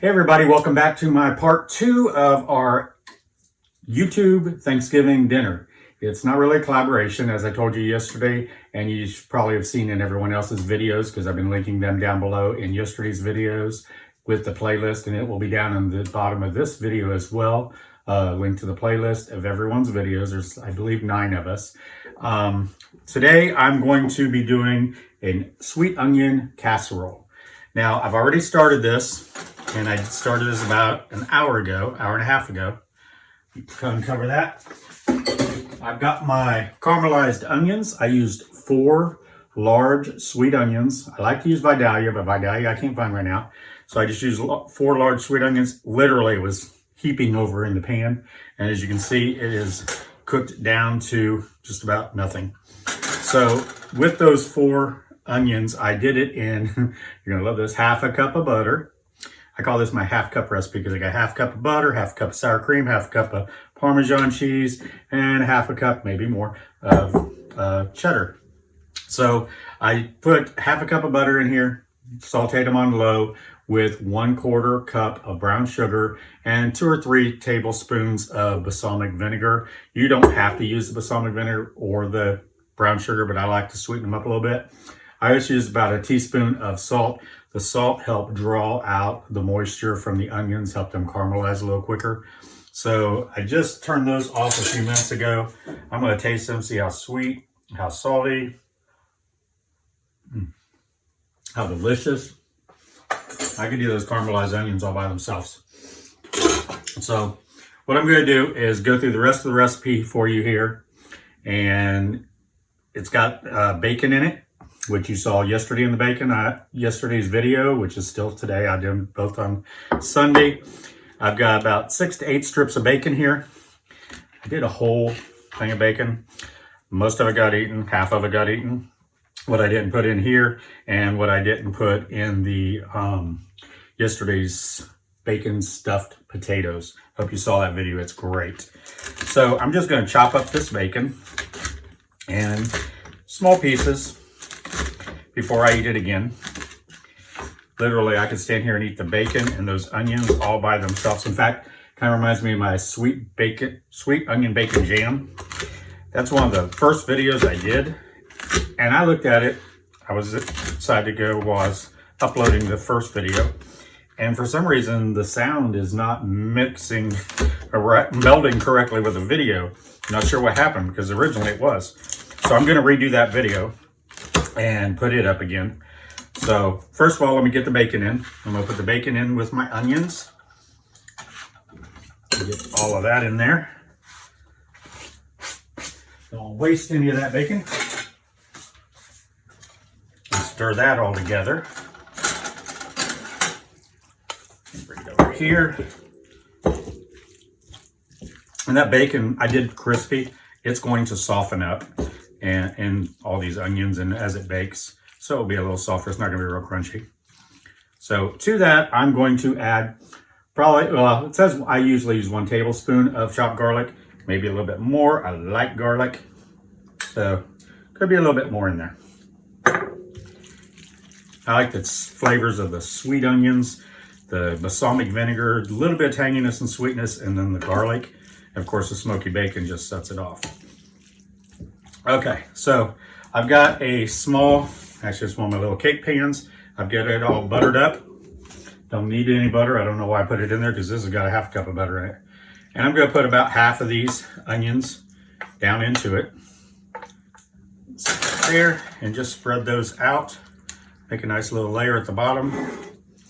Hey everybody, welcome back to my part 2 of our YouTube Thanksgiving dinner. It's not really a collaboration, as I told you yesterday, and you probably have seen in everyone else's videos because I've been linking them down below in yesterday's videos with the playlist, and it will be down in the bottom of this video as well. Link to the playlist of everyone's videos. There's, I believe, 9 of us. Today I'm going to be doing a sweet onion casserole. Now, I've already started this, and I started this about an hour ago, hour and a half ago. Uncover that. I've got my caramelized onions. I used 4 large sweet onions. I like to use Vidalia, but Vidalia I can't find right now. So I just used 4 large sweet onions. Literally, it was heaping over in the pan. And as you can see, it is cooked down to just about nothing. So with those 4 onions, I did it in, you're gonna love this, half a cup of butter. I call this my half cup recipe because I got half cup of butter, half cup of sour cream, half cup of Parmesan cheese, and half a cup, maybe more, of cheddar. So I put half a cup of butter in here, sauteed them on low with 1/4 cup of brown sugar and 2 or 3 tablespoons of balsamic vinegar. You don't have to use the balsamic vinegar or the brown sugar, but I like to sweeten them up a little bit. I just use about a teaspoon of salt. The salt helped draw out the moisture from the onions, help them caramelize a little quicker. So I just turned those off a few minutes ago. I'm going to taste them, see how sweet, how salty, how delicious. I could do those caramelized onions all by themselves. So what I'm going to do is go through the rest of the recipe for you here. And it's got bacon in it, which you saw yesterday in the bacon, yesterday's video, which is still today. I did them both on Sunday. I've got about 6 to 8 strips of bacon here. I did a whole thing of bacon. Most of it got eaten, half of it got eaten. What I didn't put in here and what I didn't put in the yesterday's bacon stuffed potatoes. Hope you saw that video, it's great. So I'm just gonna chop up this bacon in small pieces before I eat it again. Literally, I could stand here and eat the bacon and those onions all by themselves. In fact, kind of reminds me of my sweet onion bacon jam. That's one of the first videos I did. And I looked at it, I was excited to go while I was uploading the first video. And for some reason, the sound is not mixing or melding correctly with the video. I'm not sure what happened because originally it was. So I'm gonna redo that video and put it up again. So first of all, let me get the bacon in. I'm gonna put the bacon in with my onions. Get all of that in there. Don't waste any of that bacon. And stir that all together. Bring it over here. And that bacon, I did crispy. It's going to soften up and all these onions and as it bakes. So it'll be a little softer. It's not gonna be real crunchy. So to that, I'm going to add probably, well, it says I usually use 1 tablespoon of chopped garlic, maybe a little bit more. I like garlic. So could be a little bit more in there. I like the flavors of the sweet onions, the balsamic vinegar, a little bit of tanginess and sweetness, and then the garlic. And of course, the smoky bacon just sets it off. Okay, so I've got a small, actually it's one of my little cake pans. I've got it all buttered up. Don't need any butter. I don't know why I put it in there because this has got a half cup of butter in it. And I'm gonna put about half of these onions down into it. There, and just spread those out. Make a nice little layer at the bottom.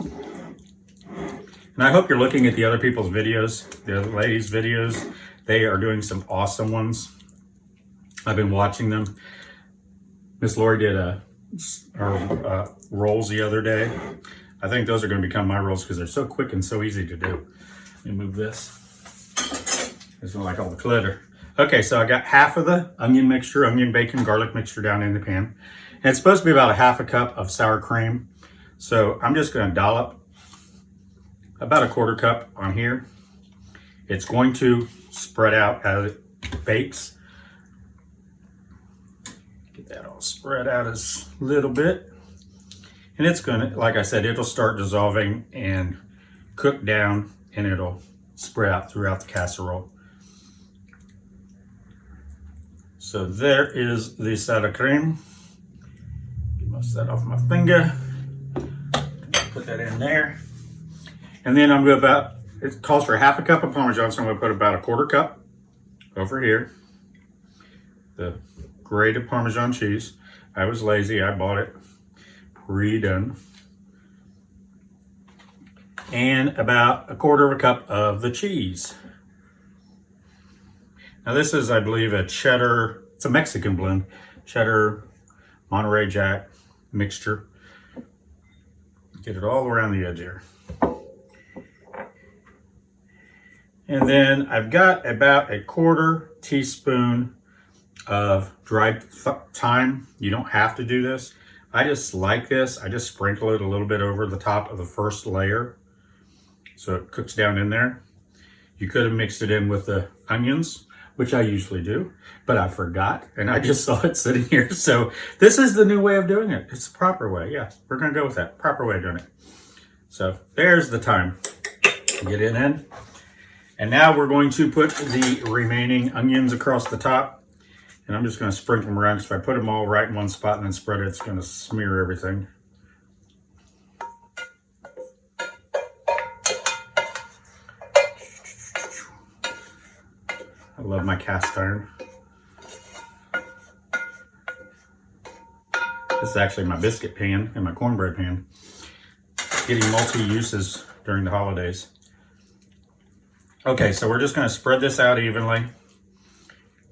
And I hope you're looking at the other people's videos, the other ladies' videos. They are doing some awesome ones. I've been watching them. Miss Lori did rolls the other day. I think those are going to become my rolls because they're so quick and so easy to do. Let me move this. This one like all the clutter. Okay, so I got half of the onion mixture, onion, bacon, garlic mixture down in the pan. And it's supposed to be about a half a cup of sour cream. So I'm just going to dollop about a 1/4 cup on here. It's going to spread out as it bakes. Get that all spread out a little bit. And it's gonna, like I said, it'll start dissolving and cook down and it'll spread out throughout the casserole. So there is the sour cream. Get most of that off my finger. Put that in there. And then I'm going to it calls for half a cup of Parmesan, so I'm going to put about a quarter cup over here. The grated Parmesan cheese. I was lazy, I bought it pre-done. And about a quarter of a cup of the cheese. Now this is, I believe, a cheddar, it's a Mexican blend, cheddar, Monterey Jack mixture. Get it all around the edge here. And then I've got about a quarter teaspoon of dried thyme. You don't have to do this. I just like this. I just sprinkle it a little bit over the top of the first layer so it cooks down in there. You could have mixed it in with the onions, which I usually do, but I forgot and I just saw it sitting here. So this is the new way of doing it. It's the proper way. Yeah, we're gonna go with that. Proper way of doing it. So there's the thyme. Get it in. And now we're going to put the remaining onions across the top. And I'm just gonna sprinkle them around because if I put them all right in one spot and then spread it, it's gonna smear everything. I love my cast iron. This is actually my biscuit pan and my cornbread pan. Getting multi-uses during the holidays. Okay, so we're just gonna spread this out evenly.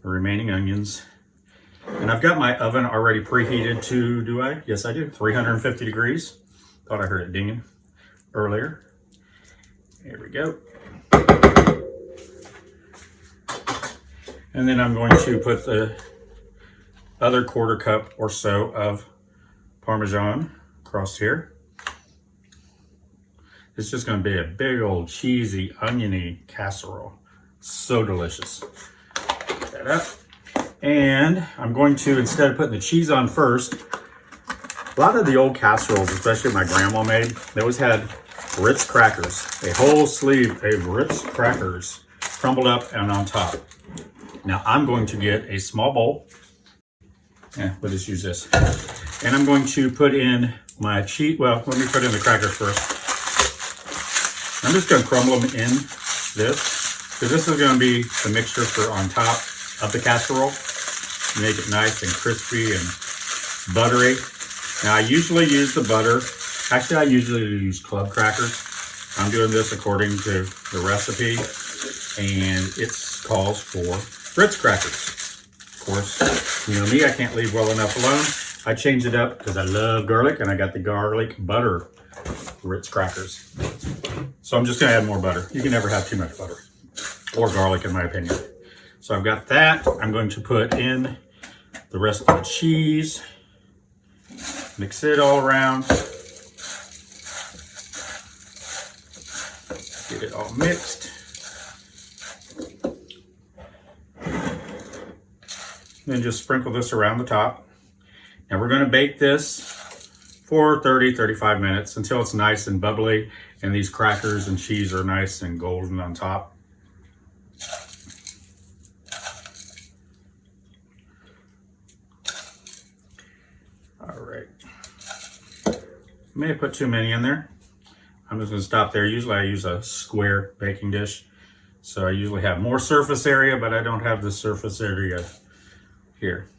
The remaining onions. And I've got my oven already preheated to, do I? Yes, I do. 350 degrees. Thought I heard it dinging earlier. There we go. And then I'm going to put the other quarter cup or so of Parmesan across here. It's just going to be a big old cheesy, oniony casserole. So delicious. Put that up. And I'm going to, instead of putting the cheese on first, a lot of the old casseroles, especially my grandma made, they always had Ritz crackers. A whole sleeve of Ritz crackers crumbled up and on top. Now I'm going to get a small bowl. Yeah, we'll just use this. And I'm going to put in my cheese. Well, let me put in the crackers first. I'm just going to crumble them in this, because this is going to be the mixture for on top of the casserole. Make it nice and crispy and buttery. Now I usually use the butter. Actually, I usually use club crackers. I'm doing this according to the recipe, and it calls for Ritz crackers. Of course, you know me, I can't leave well enough alone. I changed it up because I love garlic, and I got the garlic butter Ritz crackers. So I'm just gonna add more butter. You can never have too much butter or garlic in my opinion. So I've got that. I'm going to put in the rest of the cheese. Mix it all around. Get it all mixed. Then just sprinkle this around the top. And we're gonna bake this for 30-35 minutes until it's nice and bubbly and these crackers and cheese are nice and golden on top. All right. May have put too many in there. I'm just gonna stop there. Usually I use a square baking dish. So I usually have more surface area, but I don't have the surface area here.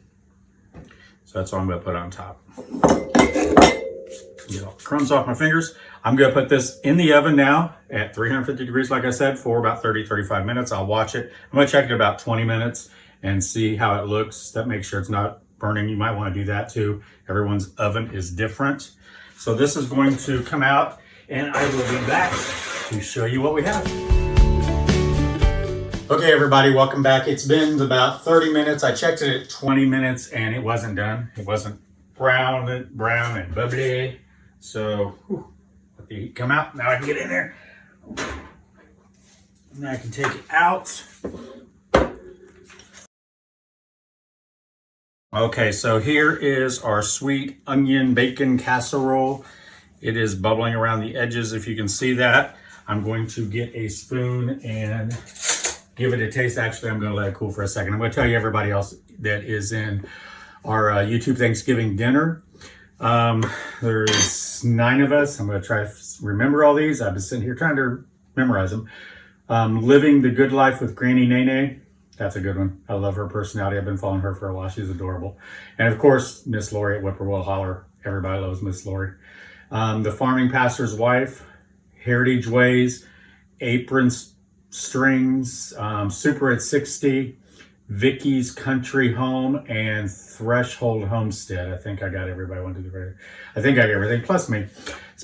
So that's all I'm gonna put on top. Get all the crumbs off my fingers. I'm gonna put this in the oven now at 350 degrees, like I said, for about 30-35 minutes. I'll watch it. I'm gonna check it about 20 minutes and see how it looks. That makes sure it's not burning. You might wanna do that too. Everyone's oven is different. So this is going to come out and I will be back to show you what we have. Okay, everybody, welcome back. It's been about 30 minutes. I checked it at 20 minutes and it wasn't done. It wasn't brown and bubbly. So, let the heat come out. Now I can get in there. Now I can take it out. Okay, so here is our sweet onion bacon casserole. It is bubbling around the edges, if you can see that. I'm going to get a spoon and give it a taste. Actually, I'm going to let it cool for a second. I'm going to tell you everybody else that is in our YouTube Thanksgiving dinner. There's 9 of us. I'm going to try to remember all these. I've been sitting here trying to memorize them. Living the Good Life with Granny Nene. That's a good one. I love her personality. I've been following her for a while. She's adorable. And of course, Miss Lori at Whippoorwill Holler. Everybody loves Miss Lori. The Farming Pastor's Wife, Heritage Ways, Apron Strings, Super at 60, Vicky's Country Home, and Threshold Homestead. I think I got everybody. I think I got everything, plus me.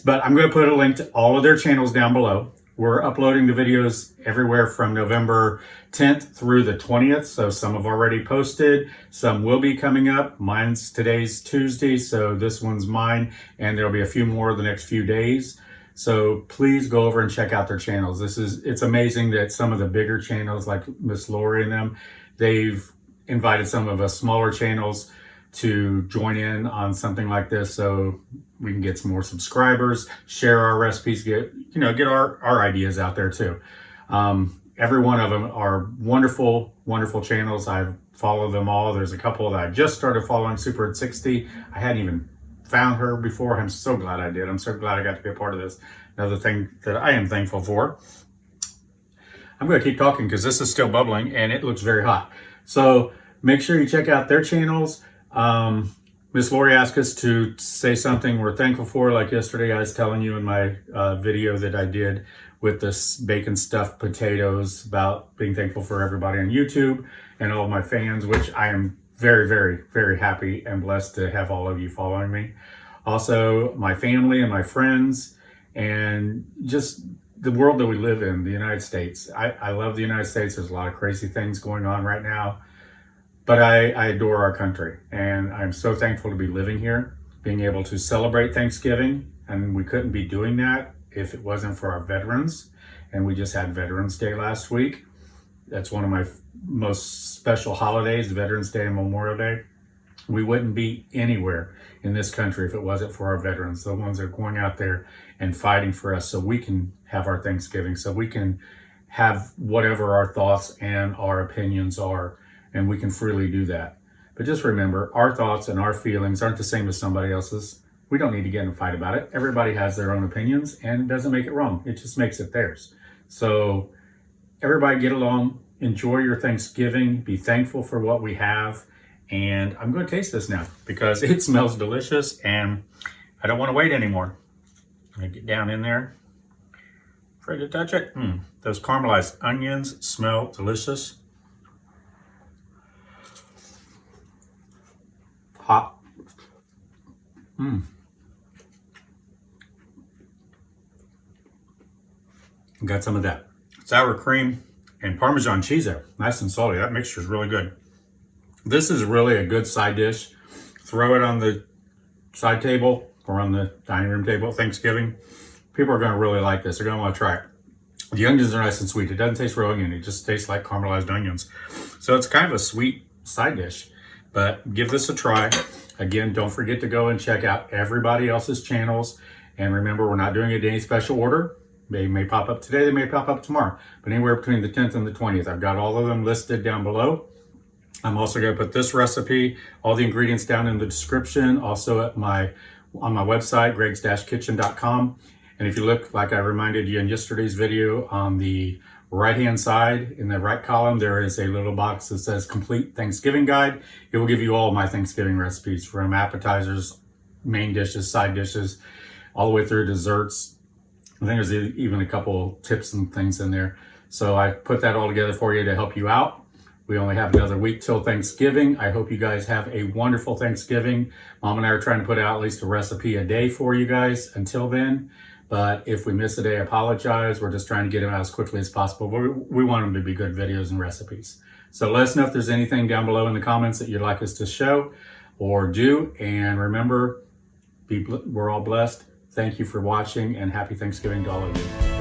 But I'm going to put a link to all of their channels down below. We're uploading the videos everywhere from November 10th through the 20th. So some have already posted. Some will be coming up. Today's Tuesday, so this one's mine. And there'll be a few more the next few days. So please go over and check out their channels. It's amazing that some of the bigger channels like Miss Lori and them, they've invited some of us smaller channels to join in on something like this so we can get some more subscribers, share our recipes, get our ideas out there too. Every one of them are wonderful, wonderful channels. I've followed them all. There's a couple that I just started following, Super at 60. I hadn't even found her before. I'm so glad I did. I'm so glad I got to be a part of this. Another thing that I am thankful for. I'm going to keep talking because this is still bubbling and it looks very hot. So make sure you check out their channels. Miss Lori asked us to say something we're thankful for. Like yesterday, I was telling you in my video that I did with this bacon stuffed potatoes about being thankful for everybody on YouTube and all my fans, which I am very, very, very happy and blessed to have all of you following me. Also, my family and my friends, and just the world that we live in, the United States. I love the United States. There's a lot of crazy things going on right now, but I adore our country, and I'm so thankful to be living here, being able to celebrate Thanksgiving, and we couldn't be doing that if it wasn't for our veterans, and we just had Veterans Day last week. That's one of my most special holidays, Veterans Day and Memorial Day. We wouldn't be anywhere in this country if it wasn't for our veterans, the ones that are going out there and fighting for us so we can have our Thanksgiving, so we can have whatever our thoughts and our opinions are, and we can freely do that. But just remember, our thoughts and our feelings aren't the same as somebody else's. We don't need to get in a fight about it. Everybody has their own opinions, and it doesn't make it wrong. It just makes it theirs. So everybody get along, enjoy your Thanksgiving, be thankful for what we have. And I'm going to taste this now because it smells delicious and I don't want to wait anymore. I'm going to get down in there. Afraid to touch it. Those caramelized onions smell delicious. Hot. Got some of that sour cream and Parmesan cheese there. Nice and salty. That mixture is really good. This is really a good side dish. Throw it on the side table or on the dining room table at Thanksgiving. People are going to really like this. They're going to want to try it. The onions are nice and sweet. It doesn't taste real onion. It just tastes like caramelized onions. So it's kind of a sweet side dish. But give this a try. Again, don't forget to go and check out everybody else's channels. And remember, we're not doing it in any special order. They may pop up today. They may pop up tomorrow. But anywhere between the 10th and the 20th. I've got all of them listed down below. I'm also going to put this recipe, all the ingredients down in the description, also on my website, gregs-kitchen.com. And if you look, like I reminded you in yesterday's video, on the right-hand side, in the right column, there is a little box that says Complete Thanksgiving Guide. It will give you all my Thanksgiving recipes, from appetizers, main dishes, side dishes, all the way through desserts. I think there's even a couple tips and things in there. So I put that all together for you to help you out. We only have another week till Thanksgiving. I hope you guys have a wonderful Thanksgiving. Mom and I are trying to put out at least a recipe a day for you guys until then. But if we miss a day, I apologize. We're just trying to get them out as quickly as possible. We want them to be good videos and recipes. So let us know if there's anything down below in the comments that you'd like us to show or do. And remember, we're all blessed. Thank you for watching, and happy Thanksgiving to all of you.